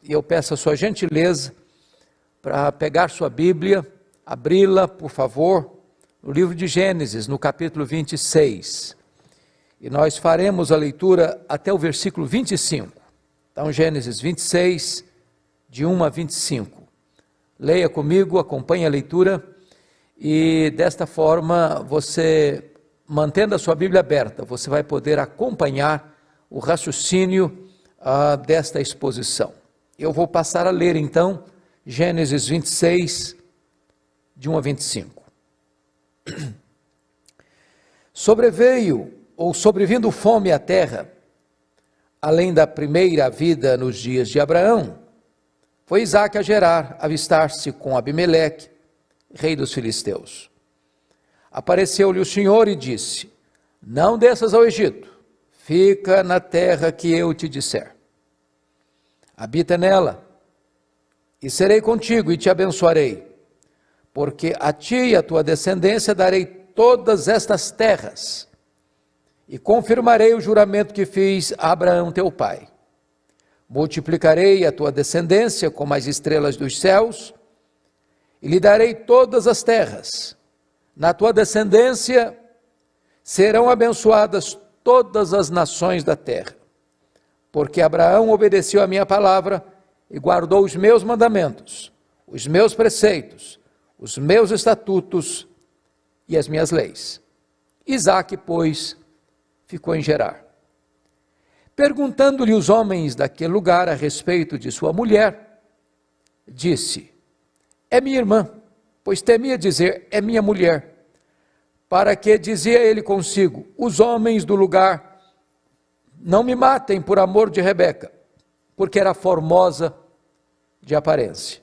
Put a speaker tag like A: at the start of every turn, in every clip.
A: e eu peço a sua gentileza para pegar sua Bíblia, abri-la, por favor, no livro de Gênesis, no capítulo 26. E nós faremos a leitura até o versículo 25. Então, Gênesis 26, de 1 a 25. Leia comigo, acompanhe a leitura, e desta forma, você, mantendo a sua Bíblia aberta, você vai poder acompanhar o raciocínio desta exposição. Eu vou passar a ler então, Gênesis 26, de 1 a 25. Sobrevindo fome à terra, além da primeira vida nos dias de Abraão, foi Isaque a Gerar, avistar-se com Abimeleque, rei dos filisteus. Apareceu-lhe o Senhor e disse: não desças ao Egito, fica na terra que eu te disser. Habita nela, e serei contigo e te abençoarei, porque a ti e a tua descendência darei todas estas terras, e confirmarei o juramento que fiz a Abraão teu pai. Multiplicarei a tua descendência como as estrelas dos céus, e lhe darei todas as terras. Na tua descendência serão abençoadas todas as nações da terra, porque Abraão obedeceu a minha palavra e guardou os meus mandamentos, os meus preceitos, os meus estatutos e as minhas leis. Isaque, pois, ficou em Gerar. Perguntando-lhe os homens daquele lugar a respeito de sua mulher, disse: é minha irmã, pois temia dizer, é minha mulher. Para que, dizia ele consigo, os homens do lugar não me matem por amor de Rebeca, porque era formosa de aparência.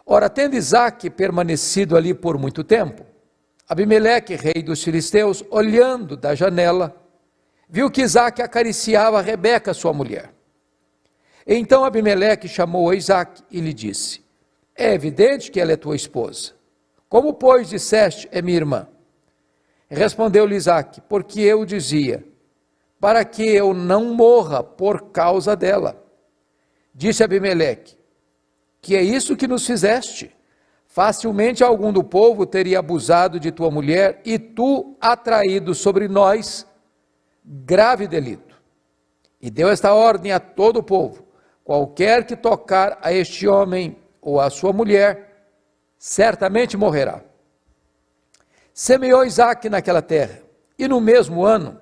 A: Ora, tendo Isaque permanecido ali por muito tempo, Abimeleque, rei dos filisteus, olhando da janela, viu que Isaque acariciava Rebeca, sua mulher. Então Abimeleque chamou a Isaque e lhe disse: é evidente que ela é tua esposa. Como, pois, disseste, é minha irmã? Respondeu-lhe Isaque: porque eu dizia, para que eu não morra por causa dela. Disse Abimeleque: que é isso que nos fizeste? Facilmente algum do povo teria abusado de tua mulher, e tu atraído sobre nós grave delito. E deu esta ordem a todo o povo: qualquer que tocar a este homem ou a sua mulher, certamente morrerá. Semeou Isaque naquela terra, e no mesmo ano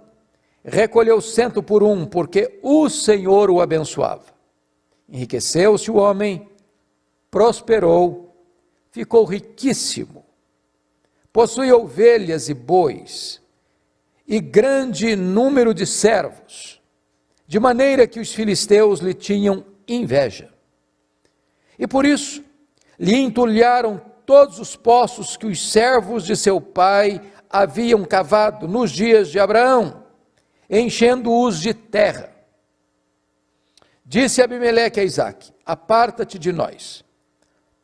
A: recolheu 100 por 1, porque o Senhor o abençoava. Enriqueceu-se o homem, prosperou, ficou riquíssimo, possuía ovelhas e bois, e grande número de servos, de maneira que os filisteus lhe tinham inveja. E por isso lhe entulharam todos os poços que os servos de seu pai haviam cavado nos dias de Abraão, enchendo-os de terra. Disse Abimeleque a Isaque: aparta-te de nós,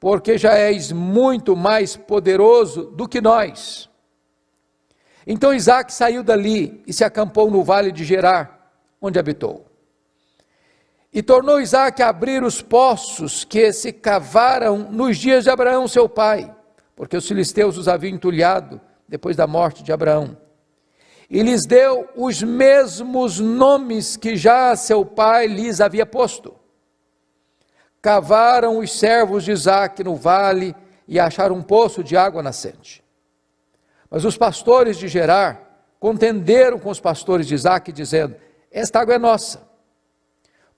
A: porque já és muito mais poderoso do que nós. Então Isaque saiu dali e se acampou no vale de Gerar, onde habitou. E tornou Isaque a abrir os poços que se cavaram nos dias de Abraão, seu pai, porque os filisteus os haviam entulhado depois da morte de Abraão. E lhes deu os mesmos nomes que já seu pai lhes havia posto. Cavaram os servos de Isaque no vale e acharam um poço de água nascente. Mas os pastores de Gerar contenderam com os pastores de Isaque, dizendo: esta água é nossa.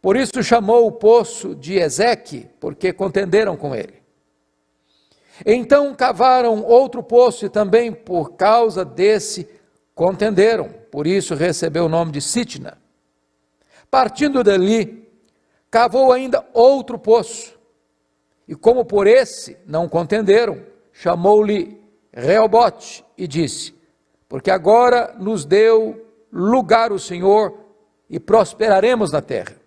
A: Por isso chamou o poço de Ezeque, porque contenderam com ele. Então cavaram outro poço, e também por causa desse contenderam. Por isso recebeu o nome de Sitna. Partindo dali, cavou ainda outro poço, e como por esse não contenderam, chamou-lhe Reobote, e disse: porque agora nos deu lugar o Senhor, e prosperaremos na terra.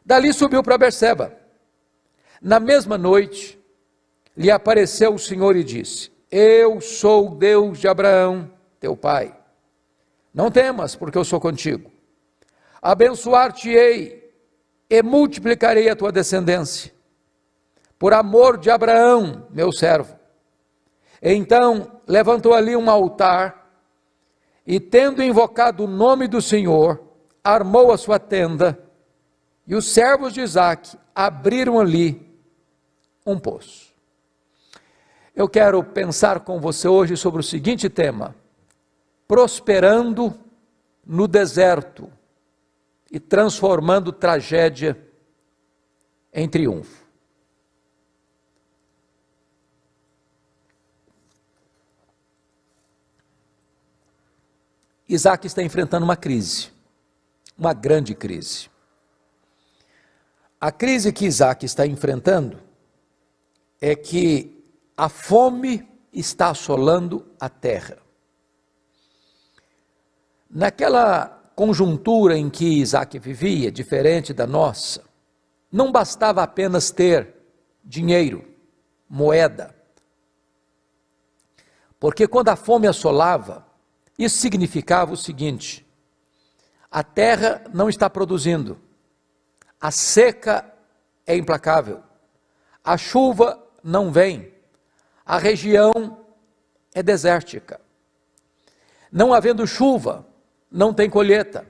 A: Dali subiu para Berseba. Na mesma noite, lhe apareceu o Senhor e disse: eu sou o Deus de Abraão, teu pai. Não temas, porque eu sou contigo. Abençoar-te-ei, e multiplicarei a tua descendência, por amor de Abraão, meu servo. Então levantou ali um altar, e tendo invocado o nome do Senhor, armou a sua tenda, e os servos de Isaque abriram ali um poço. Eu quero pensar com você hoje sobre o seguinte tema: prosperando no deserto e transformando tragédia em triunfo. Isaque está enfrentando uma crise, uma grande crise. A crise que Isaque está enfrentando é que a fome está assolando a terra. Naquela conjuntura em que Isaque vivia, diferente da nossa, não bastava apenas ter dinheiro, moeda, porque quando a fome assolava, isso significava o seguinte: a terra não está produzindo, a seca é implacável, a chuva não vem, a região é desértica. Não havendo chuva, não tem colheita.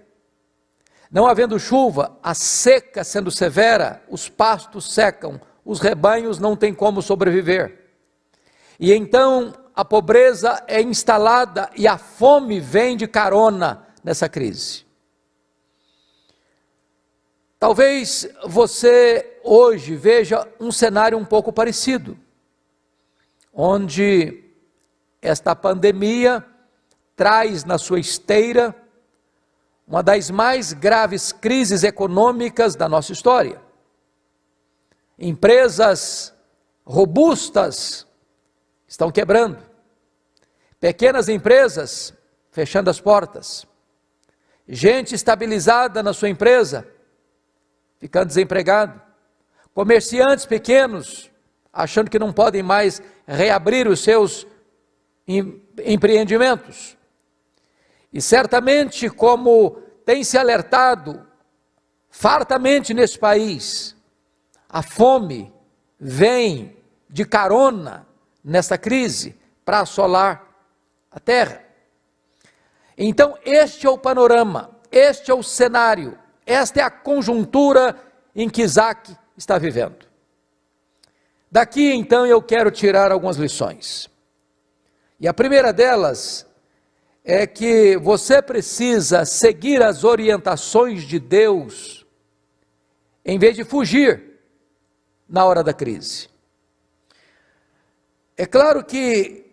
A: Não havendo chuva, a seca sendo severa, os pastos secam, os rebanhos não têm como sobreviver. E então a pobreza é instalada e a fome vem de carona nessa crise. Talvez você hoje veja um cenário um pouco parecido, onde esta pandemia traz na sua esteira uma das mais graves crises econômicas da nossa história. Empresas robustas estão quebrando, pequenas empresas fechando as portas, gente estabilizada na sua empresa ficando desempregado, comerciantes pequenos achando que não podem mais reabrir os seus empreendimentos. E certamente, como tem se alertado fartamente nesse país, a fome vem de carona nessa crise para assolar a terra. Então este é o panorama, este é o cenário, esta é a conjuntura em que Isaque está vivendo. Daqui então eu quero tirar algumas lições. E a primeira delas é que você precisa seguir as orientações de Deus, em vez de fugir na hora da crise. É claro que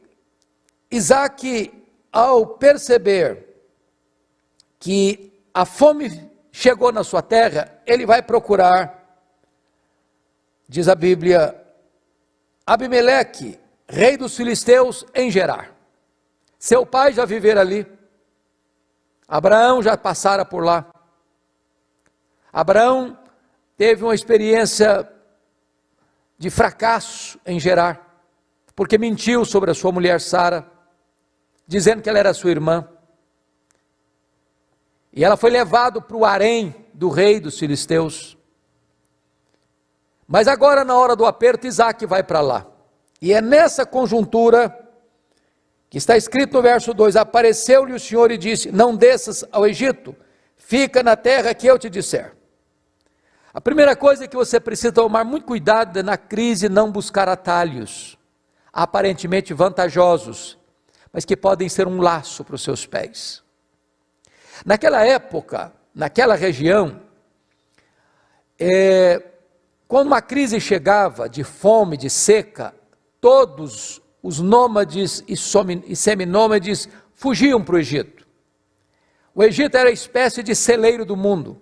A: Isaque, ao perceber que a fome chegou na sua terra, ele vai procurar, diz a Bíblia, Abimeleque, rei dos filisteus, em Gerar. Seu pai já vivera ali, Abraão já passara por lá. Abraão teve uma experiência de fracasso em Gerar, porque mentiu sobre a sua mulher Sara, dizendo que ela era sua irmã. E ela foi levada para o harém do rei dos filisteus. Mas agora, na hora do aperto, Isaque vai para lá. E é nessa conjuntura que está escrito no verso 2, apareceu-lhe o Senhor e disse, não desças ao Egito, fica na terra que eu te disser. A primeira coisa é que você precisa tomar muito cuidado na crise, não buscar atalhos, aparentemente vantajosos, mas que podem ser um laço para os seus pés. Naquela época, naquela região, quando uma crise chegava de fome, de seca, todos os nômades e seminômades fugiam para o Egito. O Egito era a espécie de celeiro do mundo.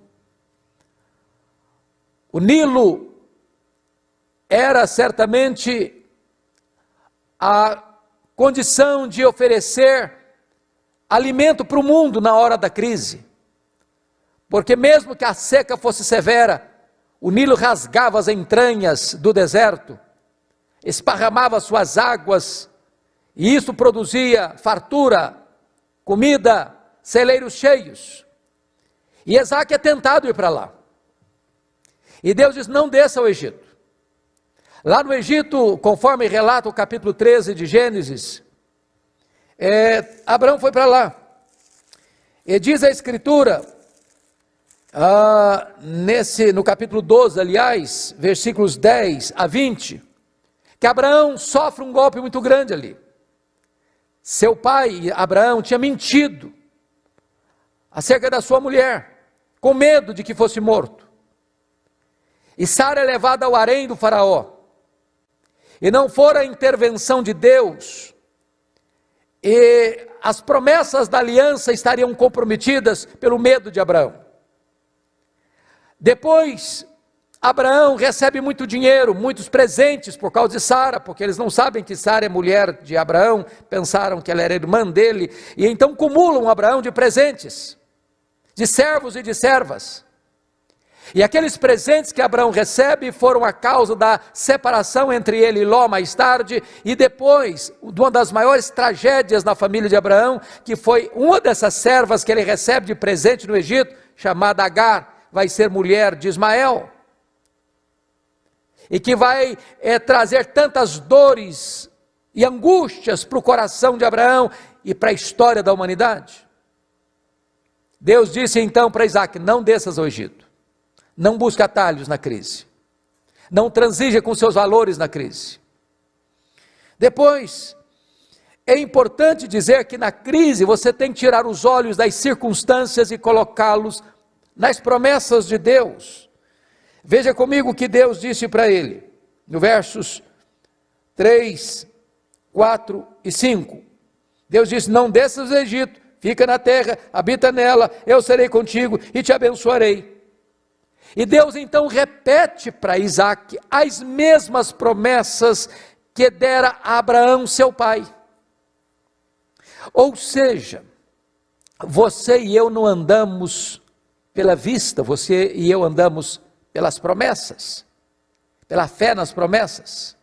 A: O Nilo era certamente a condição de oferecer alimento para o mundo na hora da crise, porque mesmo que a seca fosse severa, o Nilo rasgava as entranhas do deserto, esparramava suas águas, e isso produzia fartura, comida, celeiros cheios. E Isaque é tentado ir para lá. E Deus diz: não desça ao Egito. Lá no Egito, conforme relata o capítulo 13 de Gênesis, Abraão foi para lá. E diz a Escritura, no capítulo 12, aliás, versículos 10 a 20, que Abraão sofre um golpe muito grande ali. Seu pai, Abraão, tinha mentido acerca da sua mulher, com medo de que fosse morto. E Sara é levada ao harém do faraó. E não fora a intervenção de Deus, e as promessas da aliança estariam comprometidas pelo medo de Abraão. Depois, Abraão recebe muito dinheiro, muitos presentes por causa de Sara, porque eles não sabem que Sara é mulher de Abraão, pensaram que ela era irmã dele, e então cumulam Abraão de presentes, de servos e de servas. E aqueles presentes que Abraão recebe foram a causa da separação entre ele e Ló mais tarde, e depois, uma das maiores tragédias na família de Abraão, que foi uma dessas servas que ele recebe de presente no Egito, chamada Agar, vai ser mulher de Ismael, e que vai trazer tantas dores e angústias para o coração de Abraão e para a história da humanidade. Deus disse então para Isaac: não desças ao Egito, não busque atalhos na crise, não transija com seus valores na crise. Depois, é importante dizer que na crise você tem que tirar os olhos das circunstâncias e colocá-los nas promessas de Deus. Veja comigo o que Deus disse para ele, no versos 3, 4 e 5. Deus disse: não desças do Egito, fica na terra, habita nela, eu serei contigo e te abençoarei. E Deus então repete para Isaac as mesmas promessas que dera a Abraão, seu pai. Ou seja, você e eu não andamos pela vista, você e eu andamos pelas promessas, pela fé nas promessas.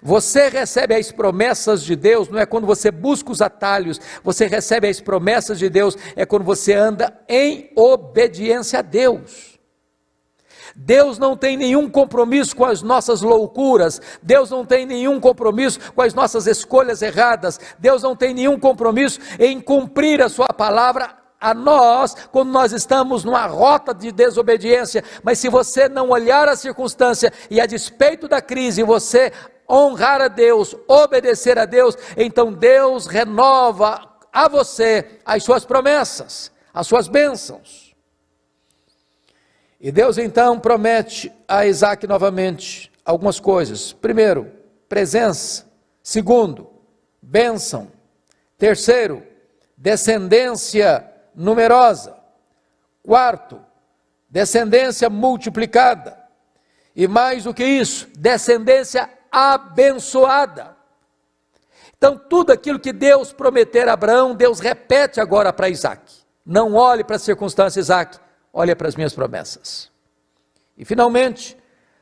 A: Você recebe as promessas de Deus, não é quando você busca os atalhos, você recebe as promessas de Deus, é quando você anda em obediência a Deus. Deus não tem nenhum compromisso com as nossas loucuras, Deus não tem nenhum compromisso com as nossas escolhas erradas, Deus não tem nenhum compromisso em cumprir a sua palavra a nós, quando nós estamos numa rota de desobediência. Mas se você não olhar a circunstância e a despeito da crise, você honrar a Deus, obedecer a Deus, então Deus renova a você as suas promessas, as suas bênçãos. E Deus então promete a Isaac novamente algumas coisas. Primeiro, presença. Segundo, bênção. Terceiro, descendência numerosa. Quarto, descendência multiplicada. E mais do que isso, descendência abençoada. Então tudo aquilo que Deus prometer a Abraão, Deus repete agora para Isaac. Não olhe para as circunstâncias, Isaac, olha para as minhas promessas. E finalmente,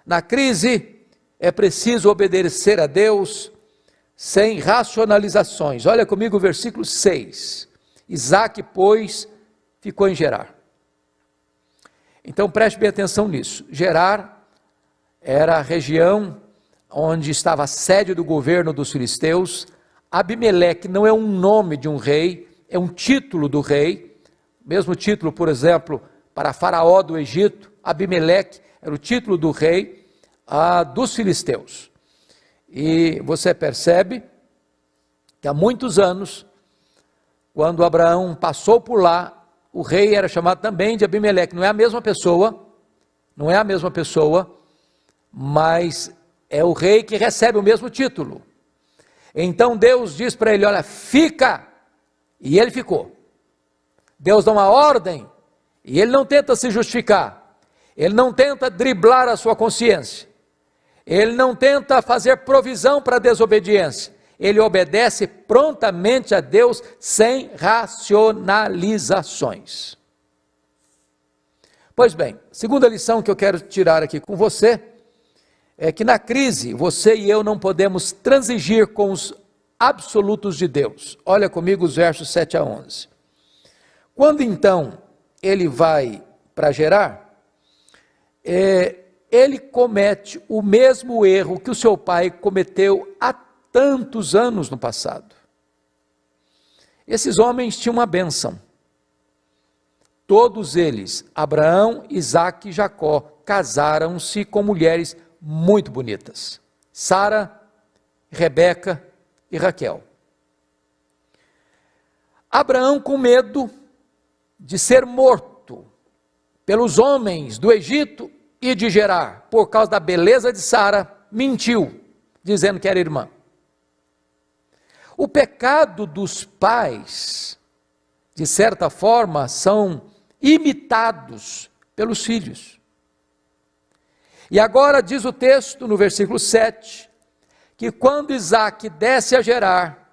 A: na crise, é preciso obedecer a Deus sem racionalizações. Olha comigo o versículo 6. Isaac, pois, ficou em Gerar. Então preste bem atenção nisso. Gerar era a região onde estava a sede do governo dos filisteus. Abimeleque não é um nome de um rei, é um título do rei. Mesmo título, por exemplo, para Faraó do Egito, Abimeleque era o título do rei dos filisteus. E você percebe que há muitos anos, quando Abraão passou por lá, o rei era chamado também de Abimeleque. Não é a mesma pessoa, mas é o rei que recebe o mesmo título. Então Deus diz para ele: olha, fica, e ele ficou. Deus dá uma ordem, e ele não tenta se justificar, ele não tenta driblar a sua consciência, ele não tenta fazer provisão para a desobediência, ele obedece prontamente a Deus sem racionalizações. Pois bem, segunda lição que eu quero tirar aqui com você, é que na crise, você e eu não podemos transigir com os absolutos de Deus. Olha comigo os versos 7 a 11. Quando então ele vai para Gerar, ele comete o mesmo erro que o seu pai cometeu há tantos anos no passado. Esses homens tinham uma bênção. Todos eles, Abraão, Isaque e Jacó, casaram-se com mulheres muito bonitas. Sara, Rebeca e Raquel. Abraão, com medo de ser morto pelos homens do Egito e de Gerar, por causa da beleza de Sara, mentiu, dizendo que era irmã. O pecado dos pais, de certa forma, são imitados pelos filhos. E agora diz o texto, no versículo 7, que quando Isaque desce a Gerar,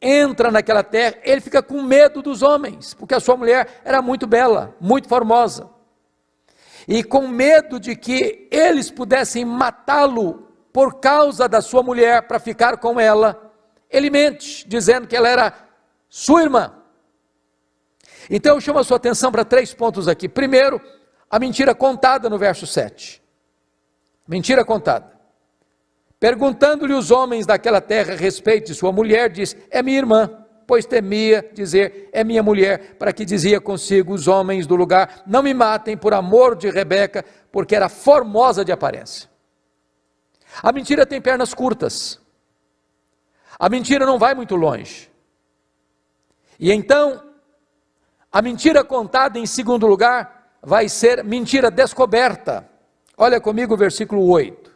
A: entra naquela terra, ele fica com medo dos homens, porque a sua mulher era muito bela, muito formosa. E com medo de que eles pudessem matá-lo por causa da sua mulher, para ficar com ela, ele mente, dizendo que ela era sua irmã. Então eu chamo a sua atenção para 3 pontos aqui. Primeiro, a mentira contada no verso 7. Mentira contada. Perguntando-lhe os homens daquela terra a respeito de sua mulher, diz: é minha irmã, pois temia dizer, é minha mulher, para que dizia consigo os homens do lugar, não me matem por amor de Rebeca, porque era formosa de aparência. A mentira tem pernas curtas. A mentira não vai muito longe. E então, a mentira contada em segundo lugar, vai ser mentira descoberta. Olha comigo o versículo 8.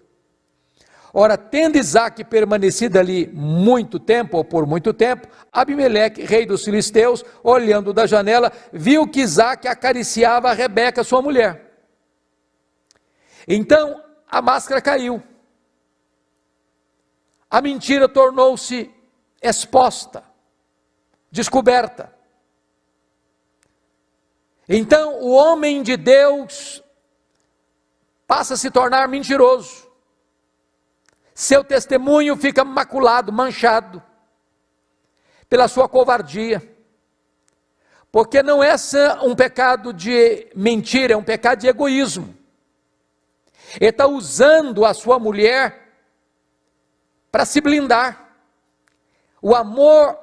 A: Ora, tendo Isaque permanecido ali muito tempo, ou por muito tempo, Abimeleque, rei dos filisteus, olhando da janela, viu que Isaque acariciava a Rebeca, sua mulher. Então, a máscara caiu. A mentira tornou-se exposta, descoberta. Então, o homem de Deus passa a se tornar mentiroso. Seu testemunho fica maculado, manchado, pela sua covardia. Porque não é um pecado de mentira, é um pecado de egoísmo. Ele está usando a sua mulher para se blindar. O amor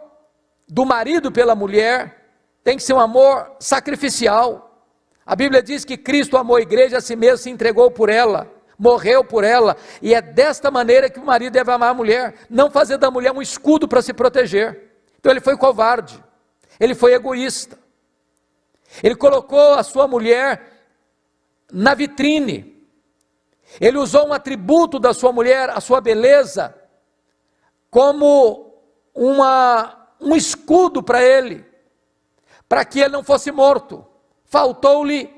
A: do marido pela mulher tem que ser um amor sacrificial. A Bíblia diz que Cristo amou a igreja, a si mesmo se entregou por ela, morreu por ela, e é desta maneira que o marido deve amar a mulher, não fazer da mulher um escudo para se proteger. Então ele foi covarde, ele foi egoísta, ele colocou a sua mulher na vitrine, ele usou um atributo da sua mulher, a sua beleza, como um escudo para ele, para que ele não fosse morto. Faltou-lhe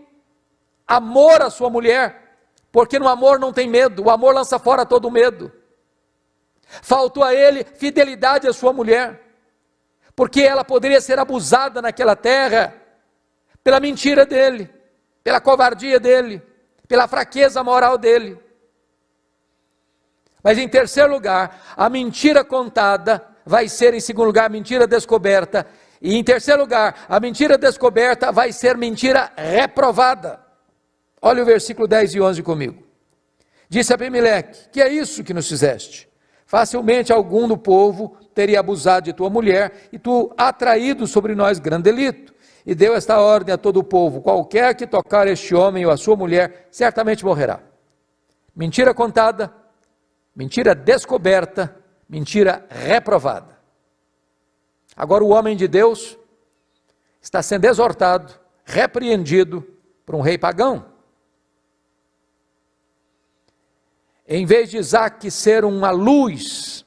A: amor à sua mulher, porque no amor não tem medo, o amor lança fora todo medo. Faltou a ele fidelidade à sua mulher, porque ela poderia ser abusada naquela terra, pela mentira dele, pela covardia dele, pela fraqueza moral dele. Mas em terceiro lugar, a mentira contada vai ser, em segundo lugar, a mentira descoberta, e em terceiro lugar, a mentira descoberta vai ser mentira reprovada. Olha o versículo 10 e 11 comigo. Disse Abimeleque: que é isso que nos fizeste? Facilmente algum do povo teria abusado de tua mulher, e tu atraído sobre nós grande delito. E deu esta ordem a todo o povo: qualquer que tocar este homem ou a sua mulher, certamente morrerá. Mentira contada, mentira descoberta, mentira reprovada. Agora o homem de Deus está sendo exortado, repreendido por um rei pagão. Em vez de Isaque ser uma luz,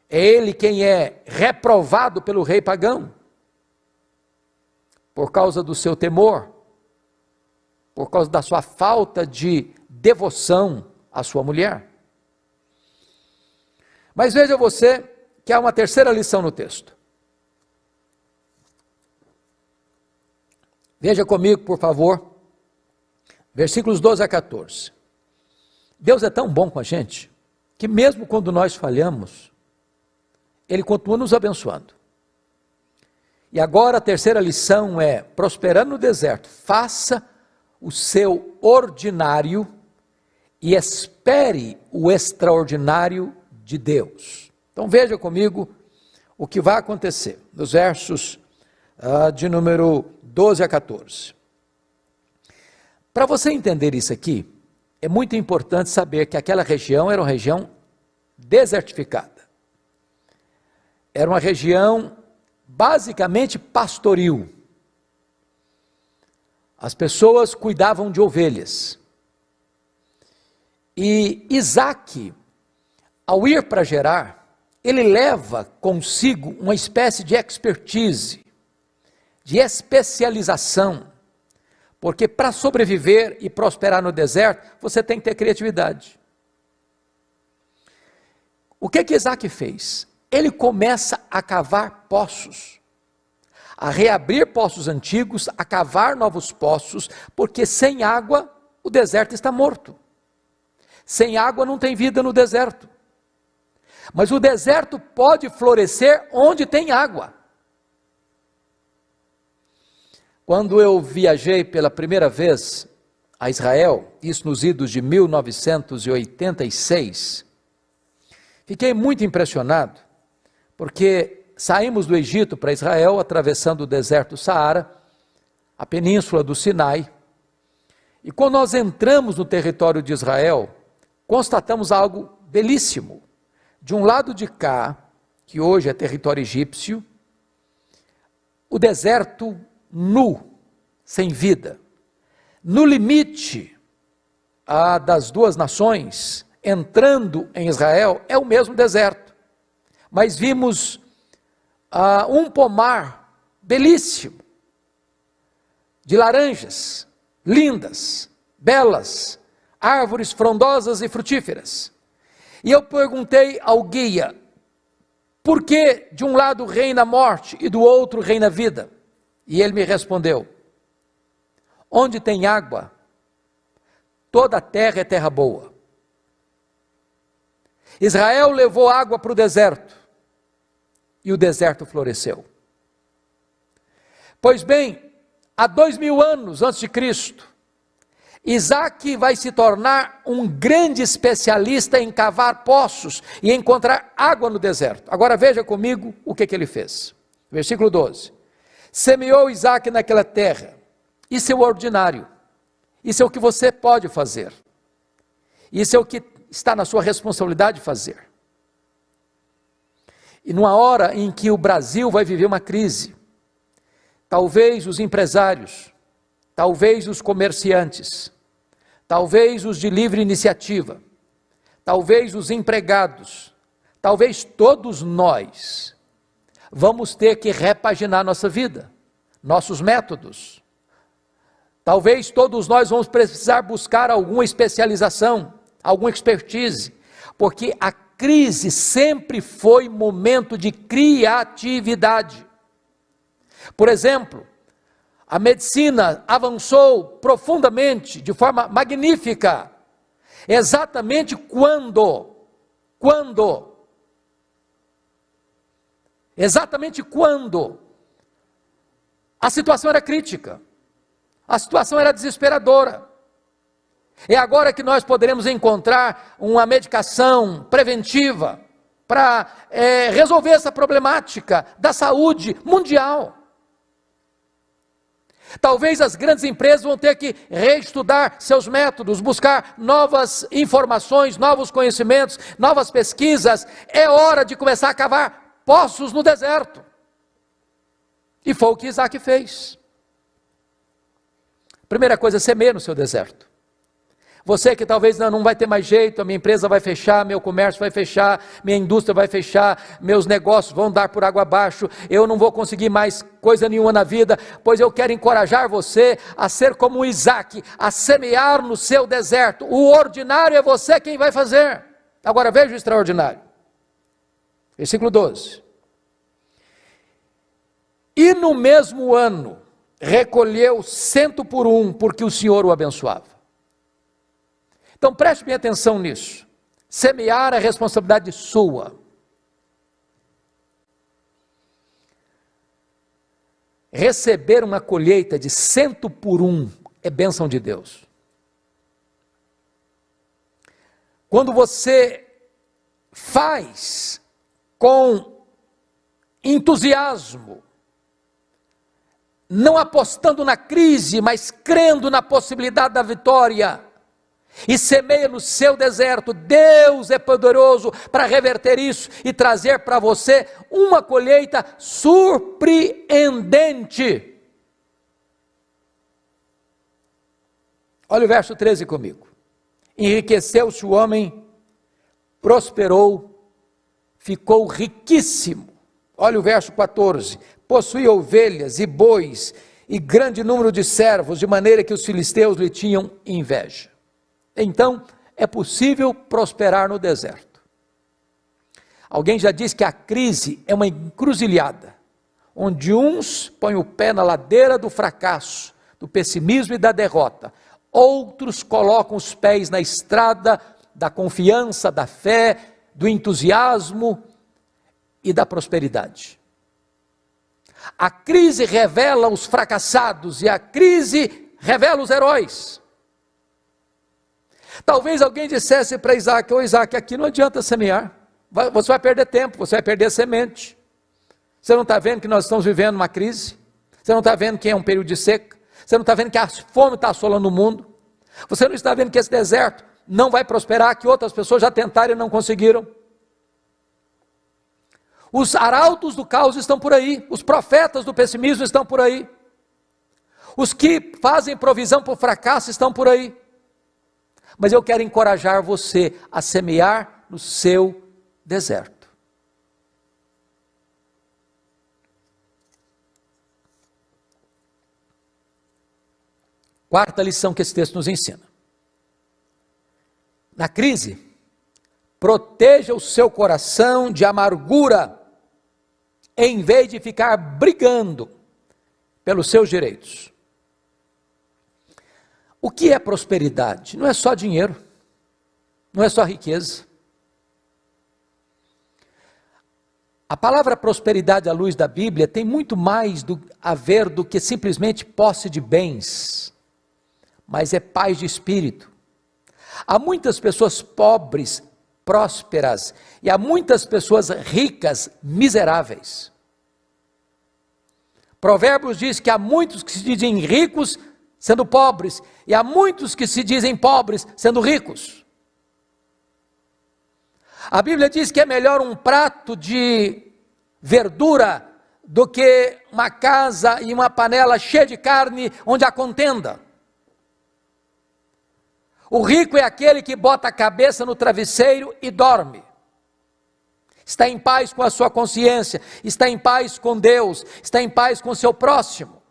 A: é ele quem é reprovado pelo rei pagão, por causa do seu temor, por causa da sua falta de devoção à sua mulher. Mas veja você que há uma terceira lição no texto. Veja comigo, por favor, versículos 12 a 14. Deus é tão bom com a gente, que mesmo quando nós falhamos, Ele continua nos abençoando. E agora a terceira lição é: prosperando no deserto, faça o seu ordinário e espere o extraordinário de Deus. Então veja comigo o que vai acontecer nos versos de número 12 a 14. Para você entender isso aqui, é muito importante saber que aquela região era uma região desertificada. Era uma região basicamente pastoril. As pessoas cuidavam de ovelhas. E Isaac, ao ir para Gerar, ele leva consigo uma espécie de expertise, de especialização, porque para sobreviver e prosperar no deserto, você tem que ter criatividade. O que Isaac fez? Ele começa a cavar poços, a reabrir poços antigos, a cavar novos poços, porque sem água o deserto está morto. Sem água não tem vida no deserto. Mas o deserto pode florescer onde tem água. Quando eu viajei pela primeira vez a Israel, isso nos idos de 1986, fiquei muito impressionado, porque saímos do Egito para Israel, atravessando o deserto do Saara, a península do Sinai, e quando nós entramos no território de Israel, constatamos algo belíssimo. De um lado de cá, que hoje é território egípcio, o deserto nu, sem vida. No limite das duas nações, entrando em Israel, é o mesmo deserto. Mas vimos um pomar belíssimo, de laranjas, lindas, belas, árvores frondosas e frutíferas. E eu perguntei ao guia, por que de um lado reina a morte e do outro reina a vida? E ele me respondeu, onde tem água, toda a terra é terra boa. Israel levou água para o deserto, e o deserto floresceu. Pois bem, há 2000 anos antes de Cristo, Isaac vai se tornar um grande especialista em cavar poços e encontrar água no deserto. Agora veja comigo o que ele fez. Versículo 12. Semeou Isaac naquela terra. Isso é o ordinário. Isso é o que você pode fazer. Isso é o que está na sua responsabilidade de fazer. E numa hora em que o Brasil vai viver uma crise, talvez os empresários, talvez os comerciantes, talvez os de livre iniciativa, talvez os empregados, talvez todos nós vamos ter que repaginar nossa vida, nossos métodos. Talvez todos nós vamos precisar buscar alguma especialização, alguma expertise, porque a crise sempre foi momento de criatividade. Por exemplo, a medicina avançou profundamente, de forma magnífica, exatamente quando a situação era crítica, a situação era desesperadora. É agora que nós poderemos encontrar uma medicação preventiva para resolver essa problemática da saúde mundial. Talvez as grandes empresas vão ter que reestudar seus métodos, buscar novas informações, novos conhecimentos, novas pesquisas. É hora de começar a cavar poços no deserto. E foi o que Isaac fez. Primeira coisa, semeia no seu deserto. Você que talvez não vai ter mais jeito, a minha empresa vai fechar, meu comércio vai fechar, minha indústria vai fechar, meus negócios vão dar por água abaixo, eu não vou conseguir mais coisa nenhuma na vida, pois eu quero encorajar você a ser como Isaac, a semear no seu deserto. O ordinário é você quem vai fazer. Agora veja o extraordinário. Versículo 12. E no mesmo ano, recolheu 100 por 1, porque o Senhor o abençoava. Então preste bem atenção nisso. Semear é responsabilidade sua. Receber uma colheita de 100 por 1 é bênção de Deus. Quando você faz com entusiasmo, não apostando na crise, mas crendo na possibilidade da vitória, e semeia no seu deserto, Deus é poderoso para reverter isso e trazer para você uma colheita surpreendente. Olha o verso 13 comigo. Enriqueceu-se o homem, prosperou, ficou riquíssimo. Olha o verso 14. Possuía ovelhas e bois e grande número de servos, de maneira que os filisteus lhe tinham inveja. Então, é possível prosperar no deserto. Alguém já disse que a crise é uma encruzilhada, onde uns põem o pé na ladeira do fracasso, do pessimismo e da derrota. Outros colocam os pés na estrada da confiança, da fé, do entusiasmo e da prosperidade. A crise revela os fracassados e a crise revela os heróis. Talvez alguém dissesse para Isaac: ô Isaac, aqui não adianta semear, você vai perder tempo, você vai perder semente. Você não está vendo que nós estamos vivendo uma crise? Você não está vendo que é um período de seca? Você não está vendo que a fome está assolando o mundo? Você não está vendo que esse deserto não vai prosperar, que outras pessoas já tentaram e não conseguiram? Os arautos do caos estão por aí, os profetas do pessimismo estão por aí, os que fazem provisão para o fracasso estão por aí. Mas eu quero encorajar você a semear no seu deserto. Quarta lição que esse texto nos ensina. Na crise, proteja o seu coração de amargura, em vez de ficar brigando pelos seus direitos. O que é prosperidade? Não é só dinheiro, não é só riqueza. A palavra prosperidade à luz da Bíblia tem muito mais a ver do que simplesmente posse de bens, mas é paz de espírito. Há muitas pessoas pobres, prósperas, e há muitas pessoas ricas, miseráveis. Provérbios diz que há muitos que se dizem ricos sendo pobres, e há muitos que se dizem pobres sendo ricos. A Bíblia diz que é melhor um prato de verdura do que uma casa e uma panela cheia de carne onde há contenda. O rico é aquele que bota a cabeça no travesseiro e dorme. Está em paz com a sua consciência, está em paz com Deus, está em paz com o seu próximo.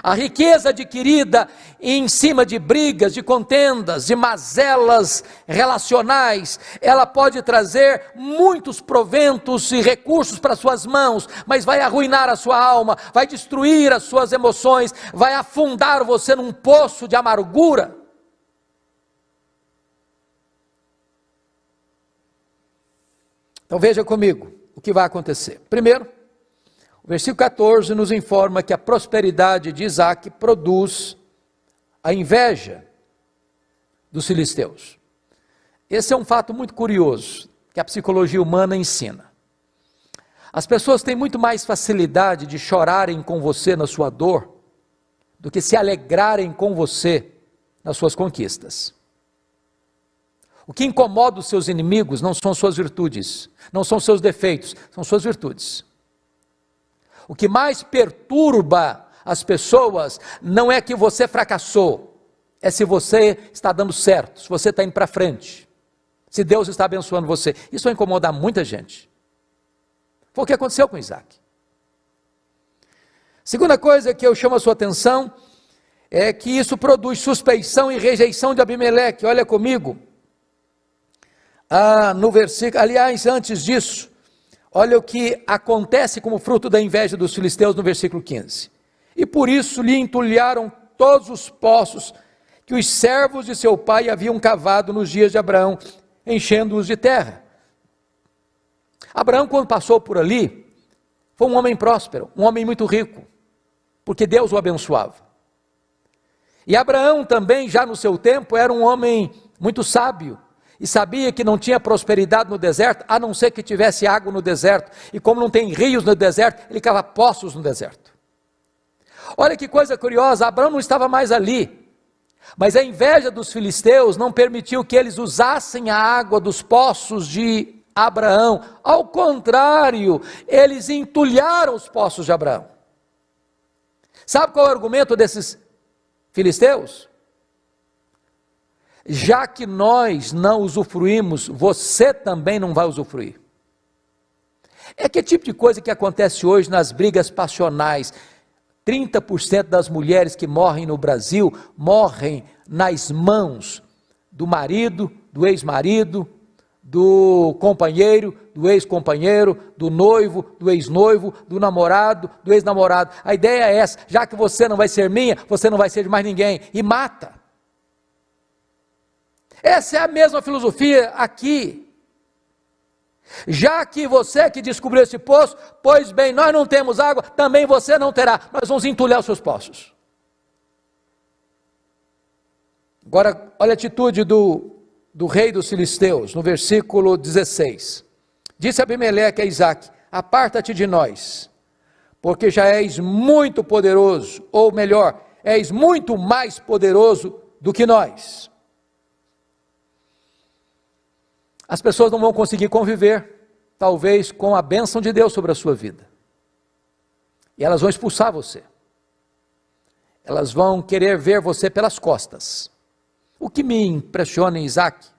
A: A riqueza adquirida em cima de brigas, de contendas, de mazelas relacionais, ela pode trazer muitos proventos e recursos para suas mãos, mas vai arruinar a sua alma, vai destruir as suas emoções, vai afundar você num poço de amargura. Então veja comigo o que vai acontecer. Primeiro, o versículo 14 nos informa que a prosperidade de Isaac produz a inveja dos filisteus. Esse é um fato muito curioso, que a psicologia humana ensina. As pessoas têm muito mais facilidade de chorarem com você na sua dor, do que se alegrarem com você nas suas conquistas. O que incomoda os seus inimigos não são suas virtudes, não são seus defeitos, são suas virtudes. O que mais perturba as pessoas não é que você fracassou, é se você está dando certo, se você está indo para frente, se Deus está abençoando você. Isso vai incomodar muita gente. Foi o que aconteceu com Isaac. Segunda coisa que eu chamo a sua atenção é que isso produz suspeição e rejeição de Abimeleque. Olha comigo. No versículo, aliás, antes disso, olha o que acontece como fruto da inveja dos filisteus no versículo 15. E por isso lhe entulharam todos os poços que os servos de seu pai haviam cavado nos dias de Abraão, enchendo-os de terra. Abraão, quando passou por ali, foi um homem próspero, um homem muito rico, porque Deus o abençoava. E Abraão também, já no seu tempo, era um homem muito sábio, e sabia que não tinha prosperidade no deserto, a não ser que tivesse água no deserto, e como não tem rios no deserto, ele cava poços no deserto. Olha que coisa curiosa, Abraão não estava mais ali, mas a inveja dos filisteus não permitiu que eles usassem a água dos poços de Abraão, ao contrário, eles entulharam os poços de Abraão. Sabe qual é o argumento desses filisteus? Já que nós não usufruímos, você também não vai usufruir. É que tipo de coisa que acontece hoje nas brigas passionais. 30% das mulheres que morrem no Brasil, morrem nas mãos do marido, do ex-marido, do companheiro, do ex-companheiro, do noivo, do ex-noivo, do namorado, do ex-namorado. A ideia é essa: já que você não vai ser minha, você não vai ser de mais ninguém, e mata. Essa é a mesma filosofia aqui. Já que você que descobriu esse poço, pois bem, nós não temos água, também você não terá, nós vamos entulhar os seus poços. Agora, olha a atitude do rei dos filisteus, no versículo 16. Disse Abimeleque a Isaque: aparta-te de nós, porque já és muito poderoso, ou melhor, és muito mais poderoso do que nós. As pessoas não vão conseguir conviver, talvez, com a bênção de Deus sobre a sua vida. E elas vão expulsar você. Elas vão querer ver você pelas costas. O que me impressiona em Isaque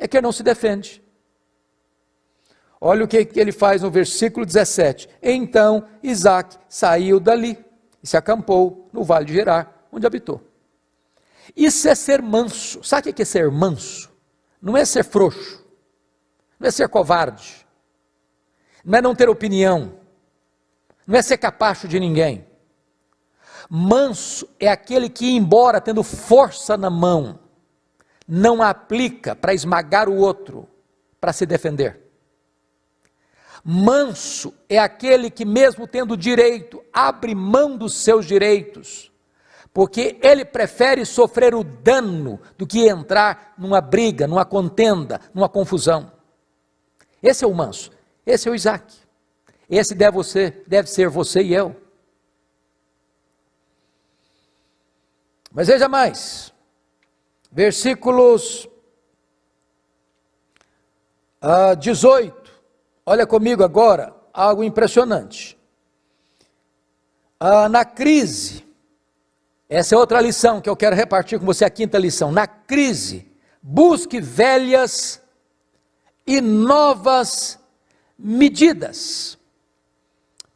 A: é que ele não se defende. Olha o que ele faz no versículo 17. Então Isaque saiu dali e se acampou no vale de Gerar, onde habitou. Isso é ser manso. Sabe o que é ser manso? Não é ser frouxo, não é ser covarde, não é não ter opinião, não é ser capacho de ninguém. Manso é aquele que, embora tendo força na mão, não a aplica para esmagar o outro, para se defender. Manso é aquele que, mesmo tendo direito, abre mão dos seus direitos, porque ele prefere sofrer o dano do que entrar numa briga, numa contenda, numa confusão. Esse é o manso, esse é o Isaque. Esse deve ser você e eu. Mas veja mais, versículos 18, olha comigo agora, algo impressionante. Na crise, essa é outra lição que eu quero repartir com você, a quinta lição. Na crise, busque velhas e novas medidas.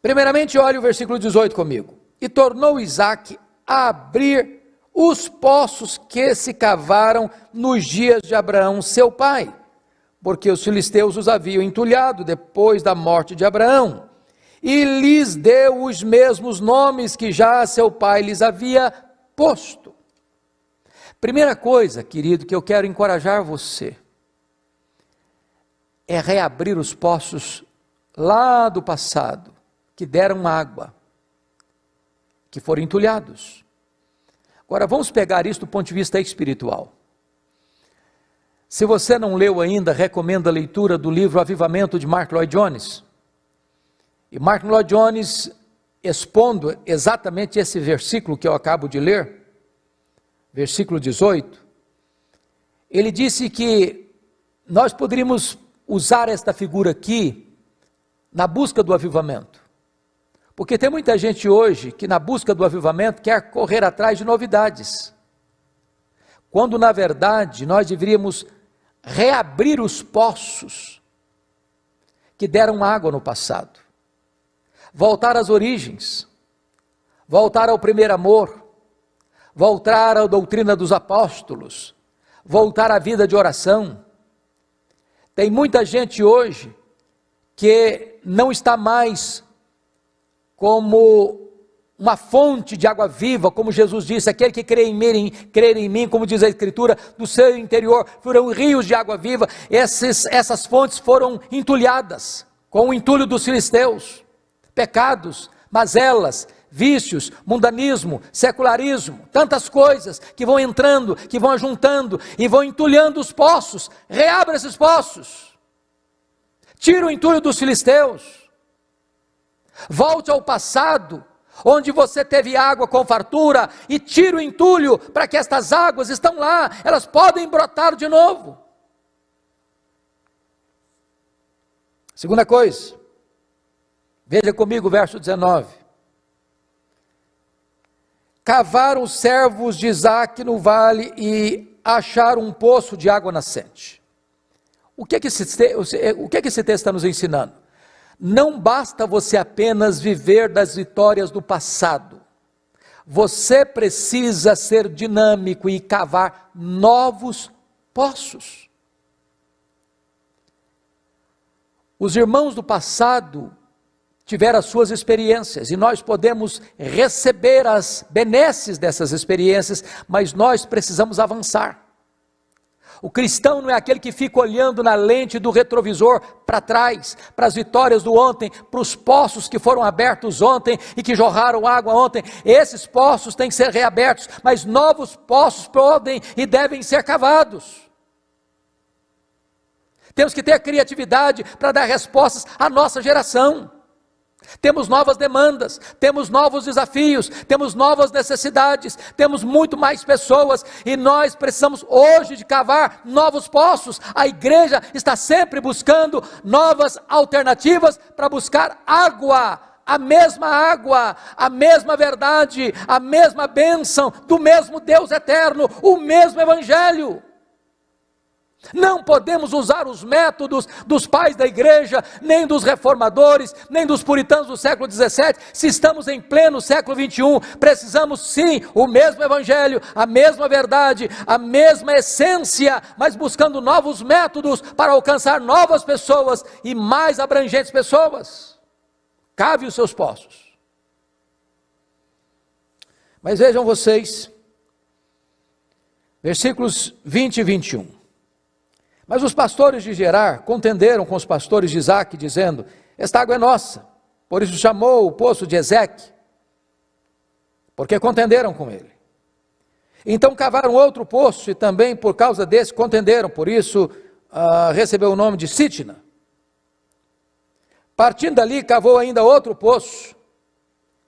A: Primeiramente, olhe o versículo 18 comigo. E tornou Isaque a abrir os poços que se cavaram nos dias de Abraão, seu pai, porque os filisteus os haviam entulhado depois da morte de Abraão, e lhes deu os mesmos nomes que já seu pai lhes havia posto. Primeira coisa, querido, que eu quero encorajar você, é reabrir os poços lá do passado, que deram água, que foram entulhados. Agora vamos pegar isso do ponto de vista espiritual. Se você não leu ainda, recomendo a leitura do livro Avivamento de Martyn Lloyd-Jones. E Martyn Lloyd-Jones, expondo exatamente esse versículo que eu acabo de ler, versículo 18, ele disse que nós poderíamos usar esta figura aqui na busca do avivamento. Porque tem muita gente hoje que na busca do avivamento quer correr atrás de novidades, quando na verdade nós deveríamos reabrir os poços que deram água no passado, voltar às origens, voltar ao primeiro amor, voltar à doutrina dos apóstolos, voltar à vida de oração. Tem muita gente hoje que não está mais como uma fonte de água viva, como Jesus disse: aquele que crer em mim, como diz a Escritura, do seu interior foram rios de água viva. Essas fontes foram entulhadas com o entulho dos filisteus, pecados, mazelas, vícios, mundanismo, secularismo, tantas coisas que vão entrando, que vão ajuntando e vão entulhando os poços. Reabra esses poços. Tira o entulho dos filisteus. Volte ao passado, onde você teve água com fartura, e tira o entulho, para que estas águas estão lá, elas podem brotar de novo. Segunda coisa, veja comigo o verso 19. Cavaram os servos de Isaque no vale e acharam um poço de água nascente. O que é que esse texto está nos ensinando? Não basta você apenas viver das vitórias do passado. Você precisa ser dinâmico e cavar novos poços. Os irmãos do passado tiveram as suas experiências e nós podemos receber as benesses dessas experiências, mas nós precisamos avançar. O cristão não é aquele que fica olhando na lente do retrovisor para trás, para as vitórias do ontem, para os poços que foram abertos ontem e que jorraram água ontem. Esses poços têm que ser reabertos, mas novos poços podem e devem ser cavados. Temos que ter criatividade para dar respostas à nossa geração. Temos novas demandas, temos novos desafios, temos novas necessidades, temos muito mais pessoas e nós precisamos hoje de cavar novos poços. A igreja está sempre buscando novas alternativas para buscar água, a mesma verdade, a mesma bênção do mesmo Deus eterno, o mesmo evangelho. Não podemos usar os métodos dos pais da igreja, nem dos reformadores, nem dos puritanos do século XVII, se estamos em pleno século XXI, precisamos sim, o mesmo evangelho, a mesma verdade, a mesma essência, mas buscando novos métodos para alcançar novas pessoas e mais abrangentes pessoas. Cave os seus poços. Mas vejam vocês, versículos 20 e 21. Mas os pastores de Gerar contenderam com os pastores de Isaque, dizendo: esta água é nossa. Por isso chamou o poço de Ezeque, porque contenderam com ele. Então cavaram outro poço, e também por causa desse contenderam, por isso recebeu o nome de Sitna. Partindo dali, cavou ainda outro poço,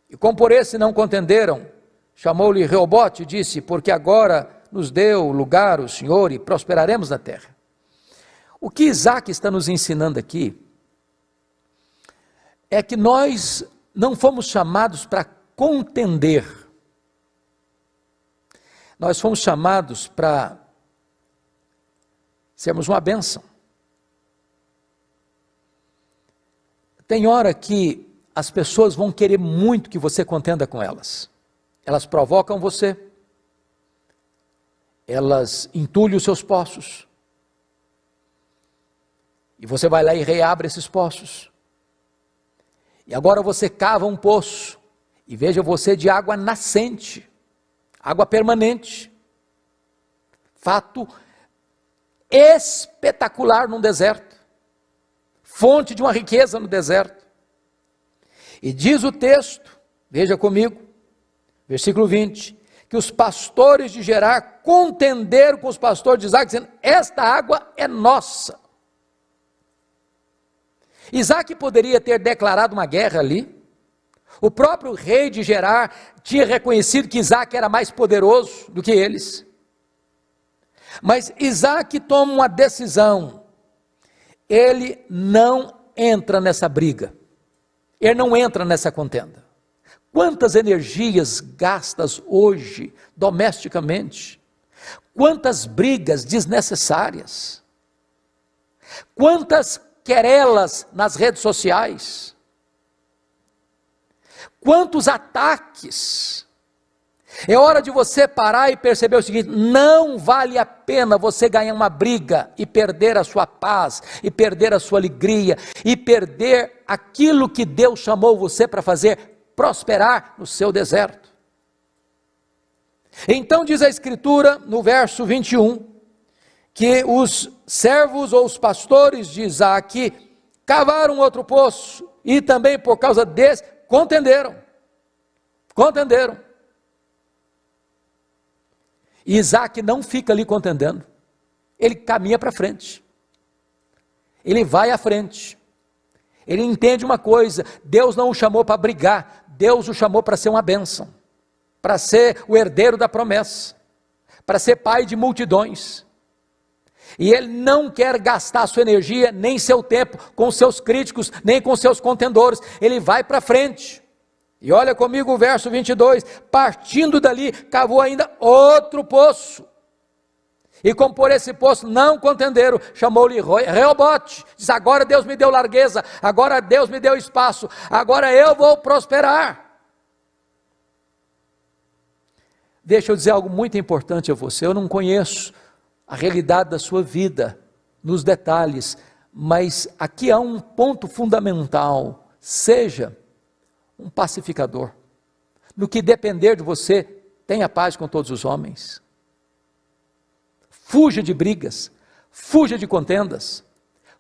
A: e como por esse não contenderam, chamou-lhe Reobote e disse: porque agora nos deu lugar o Senhor e prosperaremos na terra. O que Isaque está nos ensinando aqui é que nós não fomos chamados para contender, nós fomos chamados para sermos uma bênção. Tem hora que as pessoas vão querer muito que você contenda com elas, elas provocam você, elas entulham os seus poços, e você vai lá e reabre esses poços. E agora você cava um poço, e veja você de água nascente, água permanente. Fato espetacular num deserto, fonte de uma riqueza no deserto. E diz o texto, veja comigo, versículo 20, que os pastores de Gerar contenderam com os pastores de Isaque, dizendo: esta água é nossa. Isaque poderia ter declarado uma guerra ali. O próprio rei de Gerar tinha reconhecido que Isaque era mais poderoso do que eles. Mas Isaque toma uma decisão. Ele não entra nessa briga. Ele não entra nessa contenda. Quantas energias gastas hoje domesticamente? Quantas brigas desnecessárias? Quantas querelas nas redes sociais, quantos ataques. É hora de você parar e perceber o seguinte: não vale a pena você ganhar uma briga e perder a sua paz, e perder a sua alegria, e perder aquilo que Deus chamou você para fazer prosperar no seu deserto. Então diz a Escritura no verso 21, que os servos ou os pastores de Isaque cavaram outro poço, e também por causa desse contenderam. Contenderam. E Isaac não fica ali contendendo. Ele caminha para frente. Ele vai à frente. Ele entende uma coisa: Deus não o chamou para brigar, Deus o chamou para ser uma bênção, para ser o herdeiro da promessa, para ser pai de multidões. E ele não quer gastar sua energia, nem seu tempo, com seus críticos, nem com seus contendores. Ele vai para frente. E olha comigo o verso 22, partindo dali, cavou ainda outro poço. E como por esse poço não contenderam, chamou-lhe Reobote. Diz: agora Deus me deu largueza, agora Deus me deu espaço, agora eu vou prosperar. Deixa eu dizer algo muito importante a você. Eu não conheço a realidade da sua vida, nos detalhes, mas aqui há um ponto fundamental: seja um pacificador. No que depender de você, tenha paz com todos os homens. Fuja de brigas, fuja de contendas,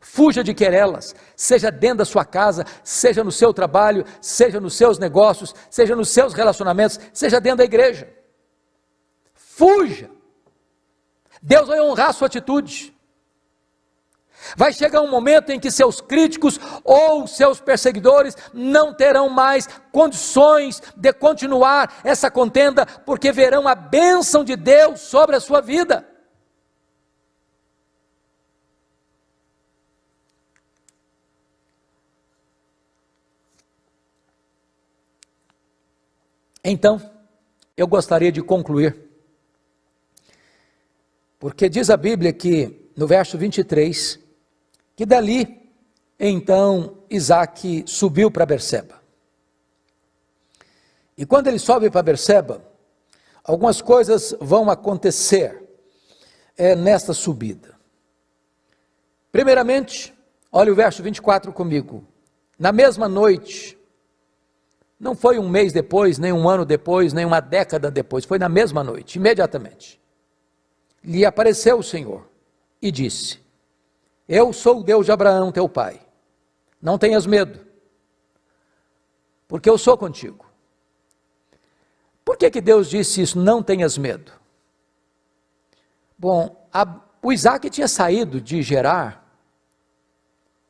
A: fuja de querelas, seja dentro da sua casa, seja no seu trabalho, seja nos seus negócios, seja nos seus relacionamentos, seja dentro da igreja. Fuja. Deus vai honrar a sua atitude. Vai chegar um momento em que seus críticos ou seus perseguidores não terão mais condições de continuar essa contenda, porque verão a bênção de Deus sobre a sua vida. Então, eu gostaria de concluir, porque diz a Bíblia que, no verso 23, que dali, então, Isaac subiu para Berseba. E quando ele sobe para Berseba, algumas coisas vão acontecer nesta subida. Primeiramente, olha o verso 24 comigo. Na mesma noite, não foi um mês depois, nem um ano depois, nem uma década depois, foi na mesma noite, imediatamente. Lhe apareceu o Senhor e disse: eu sou o Deus de Abraão, teu pai. Não tenhas medo, porque eu sou contigo. Por que Deus disse isso? Não tenhas medo. Bom, o Isaac tinha saído de Gerar,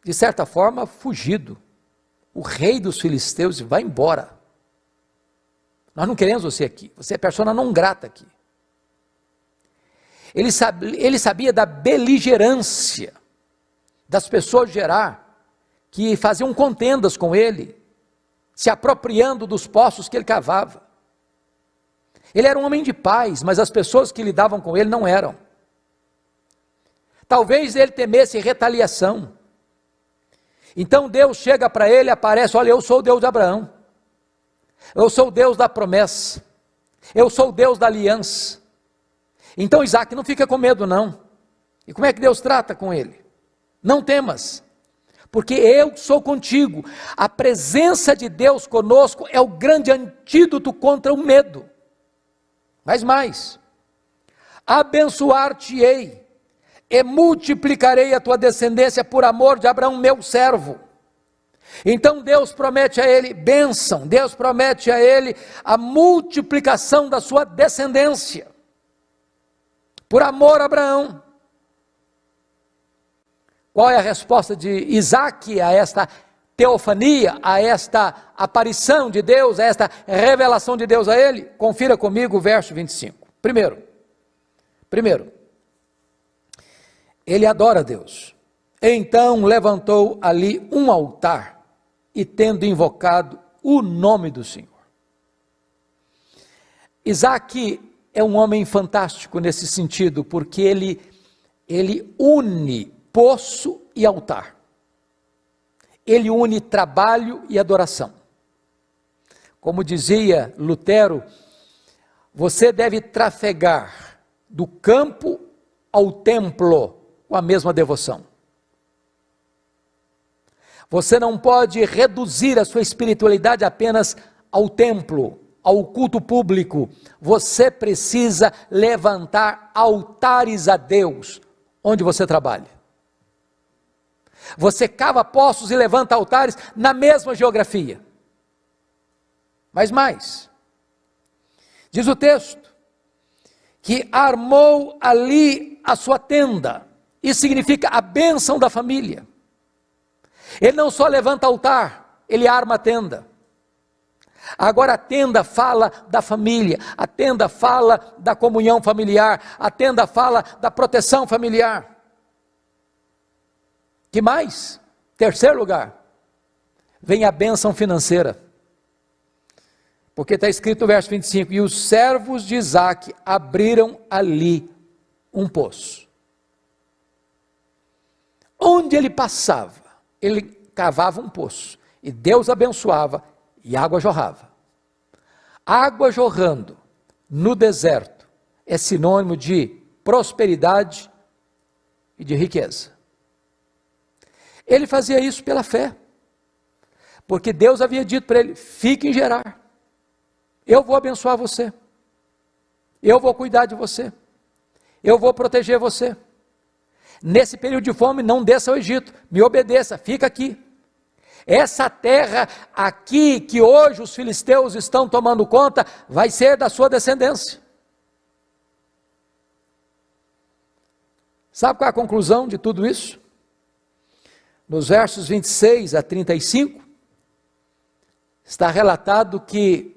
A: de certa forma, fugido. O rei dos filisteus disse: vai embora. Nós não queremos você aqui. Você é persona não grata aqui. Ele sabia da beligerância das pessoas de Gerar, que faziam contendas com ele, se apropriando dos poços que ele cavava. Ele era um homem de paz, mas as pessoas que lidavam com ele não eram. Talvez ele temesse retaliação. Então Deus chega para ele, aparece: olha, eu sou o Deus de Abraão, eu sou o Deus da promessa, eu sou o Deus da aliança. Então Isaac não fica com medo não. E como é que Deus trata com ele? Não temas, porque eu sou contigo. A presença de Deus conosco é o grande antídoto contra o medo. Mas mais, abençoar-te-ei e multiplicarei a tua descendência por amor de Abraão, meu servo. Então Deus promete a ele bênção, Deus promete a ele a multiplicação da sua descendência, por amor a Abraão. Qual é a resposta de Isaac a esta teofania, a esta aparição de Deus, a esta revelação de Deus a ele? Confira comigo o verso 25. Primeiro, ele adora Deus. Então levantou ali um altar, e tendo invocado o nome do Senhor. Isaac é um homem fantástico nesse sentido, porque ele une poço e altar. Ele une trabalho e adoração. Como dizia Lutero, você deve trafegar do campo ao templo com a mesma devoção. Você não pode reduzir a sua espiritualidade apenas ao templo, ao culto público. Você precisa levantar altares a Deus onde você trabalha. Você cava poços e levanta altares na mesma geografia. Mas mais, Diz o texto que armou ali a sua tenda. Isso significa a bênção da família. Ele não só levanta altar, ele arma a tenda. Agora a tenda fala da família, a tenda fala da comunhão familiar, a tenda fala da proteção familiar. Que mais? Terceiro lugar, vem a bênção financeira. Porque está escrito no verso 25, e os servos de Isaque abriram ali um poço. Onde ele passava, ele cavava um poço, e Deus abençoava, e água jorrava. Água jorrando no deserto é sinônimo de prosperidade e de riqueza. Ele fazia isso pela fé, porque Deus havia dito para ele, fique em Gerar, eu vou abençoar você, eu vou cuidar de você, eu vou proteger você. Nesse período de fome, não desça ao Egito, me obedeça, fica aqui. Essa terra aqui, que hoje os filisteus estão tomando conta, vai ser da sua descendência. Sabe qual é a conclusão de tudo isso? Nos versos 26 a 35, está relatado que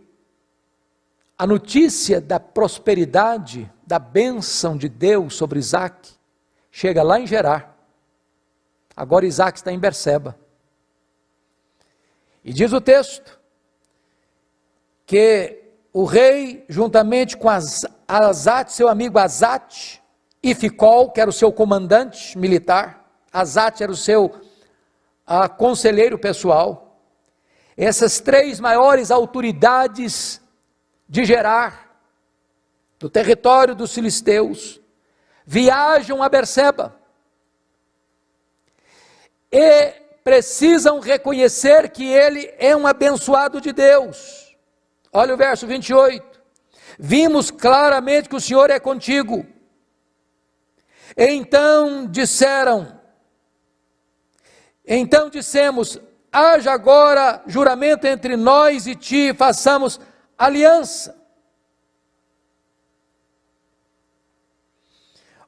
A: a notícia da prosperidade, da bênção de Deus sobre Isaque, chega lá em Gerar. Agora Isaque está em Berseba. E diz o texto, que o rei, juntamente com Azate, seu amigo Azate, e Ficol, que era o seu comandante militar, Azate era o seu conselheiro pessoal, essas três maiores autoridades de Gerar, do território dos filisteus, viajam a Berseba, e precisam reconhecer que ele é um abençoado de Deus. Olha o verso 28, vimos claramente que o Senhor é contigo. Então dissemos, haja agora juramento entre nós e ti, façamos aliança.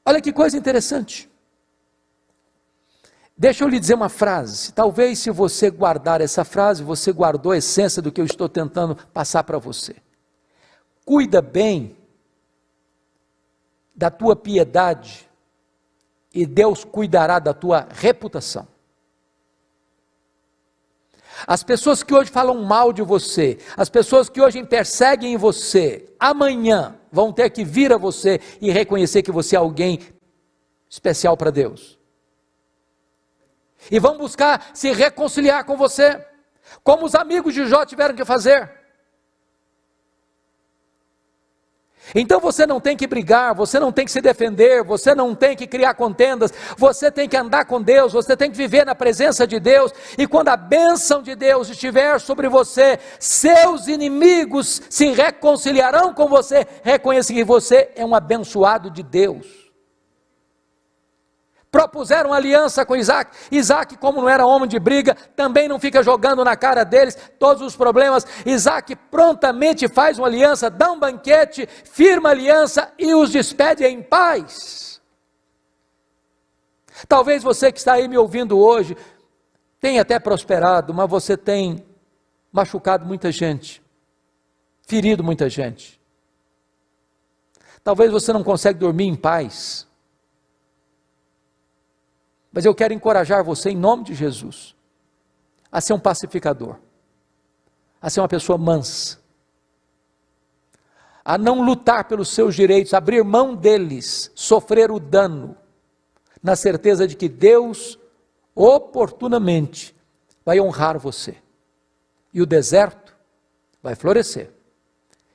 A: Olha que coisa interessante. Deixa eu lhe dizer uma frase, talvez se você guardar essa frase, você guardou a essência do que eu estou tentando passar para você. Cuida bem da tua piedade e Deus cuidará da tua reputação. As pessoas que hoje falam mal de você, as pessoas que hoje perseguem em você, amanhã vão ter que vir a você e reconhecer que você é alguém especial para Deus. E vão buscar se reconciliar com você, como os amigos de Jó tiveram que fazer. Então você não tem que brigar, você não tem que se defender, você não tem que criar contendas, você tem que andar com Deus, você tem que viver na presença de Deus, e quando a bênção de Deus estiver sobre você, seus inimigos se reconciliarão com você, reconhecem que você é um abençoado de Deus. Propuseram aliança com Isaque. Isaque, como não era homem de briga, também não fica jogando na cara deles todos os problemas. Isaque prontamente faz uma aliança, dá um banquete, firma aliança e os despede em paz. Talvez você que está aí me ouvindo hoje, tenha até prosperado, mas você tem machucado muita gente, ferido muita gente. Talvez você não consiga dormir em paz. Mas eu quero encorajar você, em nome de Jesus, a ser um pacificador, a ser uma pessoa mansa, a não lutar pelos seus direitos, abrir mão deles, sofrer o dano, na certeza de que Deus, oportunamente, vai honrar você, e o deserto vai florescer,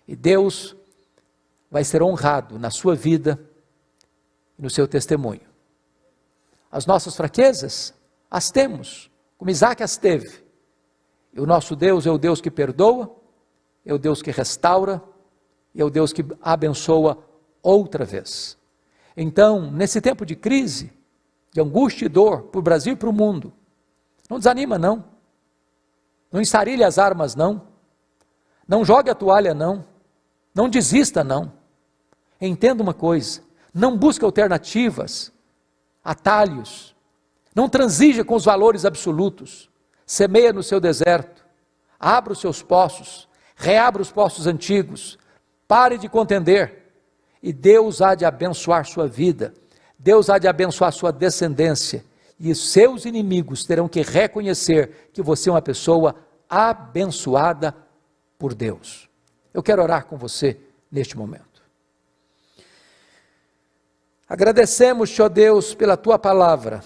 A: e Deus vai ser honrado na sua vida e no seu testemunho. As nossas fraquezas, as temos, como Isaque as teve. E o nosso Deus é o Deus que perdoa, é o Deus que restaura, é o Deus que abençoa outra vez. Então, nesse tempo de crise, de angústia e dor, para o Brasil e para o mundo, não desanima não, não ensarilhe as armas não jogue a toalha não Não desista, não. Entenda uma coisa, não busque alternativas, atalhos, não transija com os valores absolutos, semeia no seu deserto, abra os seus poços, reabra os poços antigos, pare de contender, e Deus há de abençoar sua vida, Deus há de abençoar sua descendência, e os seus inimigos terão que reconhecer que você é uma pessoa abençoada por Deus. Eu quero orar com você neste momento. Agradecemos-te, ó Deus, pela tua palavra,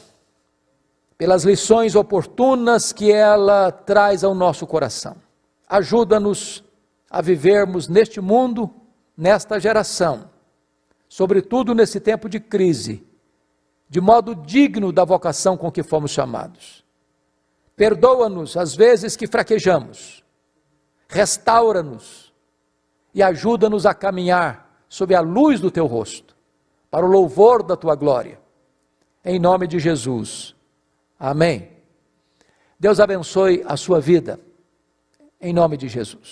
A: pelas lições oportunas que ela traz ao nosso coração. Ajuda-nos a vivermos neste mundo, nesta geração, sobretudo nesse tempo de crise, de modo digno da vocação com que fomos chamados. Perdoa-nos as vezes que fraquejamos, restaura-nos e ajuda-nos a caminhar sob a luz do teu rosto, para o louvor da tua glória. Em nome de Jesus. Amém. Deus abençoe a sua vida. Em nome de Jesus.